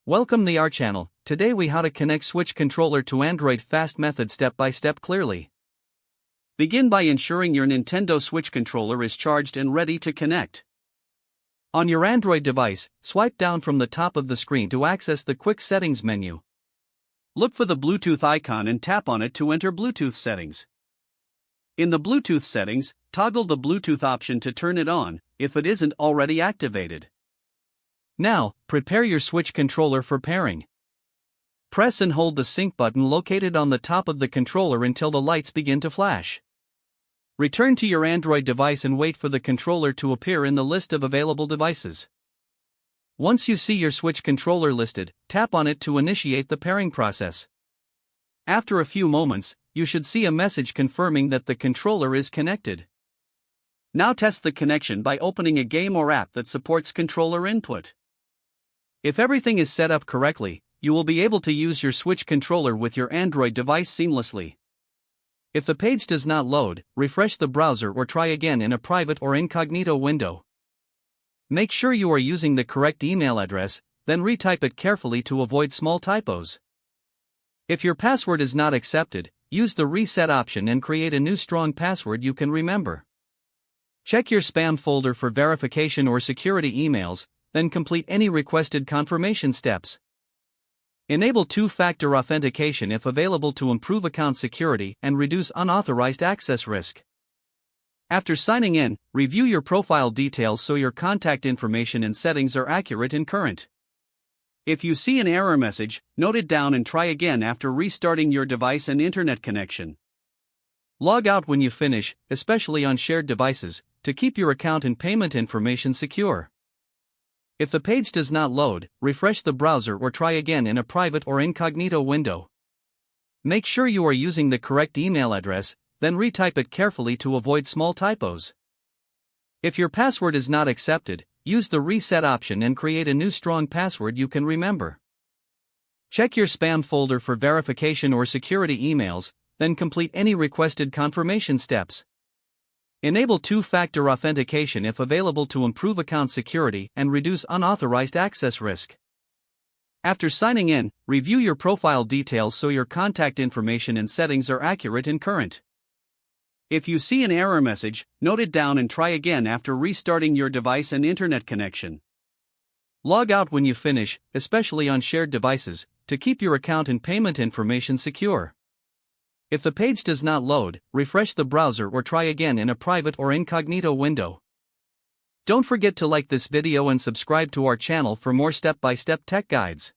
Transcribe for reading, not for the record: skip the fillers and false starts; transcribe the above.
Welcome to our channel. Today we how to connect Switch controller to Android fast method step by step clearly. Begin by ensuring your Nintendo Switch controller is charged and ready to connect. On your Android device, swipe down from the top of the screen to access the quick settings menu. Look for the Bluetooth icon and tap on it to enter Bluetooth settings. In the Bluetooth settings, toggle the Bluetooth option to turn it on, if it isn't already activated. Now, prepare your Switch controller for pairing. Press and hold the sync button located on the top of the controller until the lights begin to flash. Return to your Android device and wait for the controller to appear in the list of available devices. Once you see your Switch controller listed, tap on it to initiate the pairing process. After a few moments, you should see a message confirming that the controller is connected. Now test the connection by opening a game or app that supports controller input. If everything is set up correctly, you will be able to use your Switch controller with your Android device seamlessly. If the page does not load, refresh the browser or try again in a private or incognito window. Make sure you are using the correct email address, then retype it carefully to avoid small typos. If your password is not accepted, use the reset option and create a new strong password you can remember. Check your spam folder for verification or security emails, then complete any requested confirmation steps. Enable two-factor authentication if available to improve account security and reduce unauthorized access risk. After signing in, review your profile details so your contact information and settings are accurate and current. If you see an error message, note it down and try again after restarting your device and internet connection. Log out when you finish, especially on shared devices, to keep your account and payment information secure. If the page does not load, refresh the browser or try again in a private or incognito window. Make sure you are using the correct email address, then retype it carefully to avoid small typos. If your password is not accepted, use the reset option and create a new strong password you can remember. Check your spam folder for verification or security emails, then complete any requested confirmation steps. Enable two-factor authentication if available to improve account security and reduce unauthorized access risk. After signing in, review your profile details so your contact information and settings are accurate and current. If you see an error message, note it down and try again after restarting your device and internet connection. Log out when you finish, especially on shared devices, to keep your account and payment information secure. If the page does not load, refresh the browser or try again in a private or incognito window. Don't forget to like this video and subscribe to our channel for more step-by-step tech guides.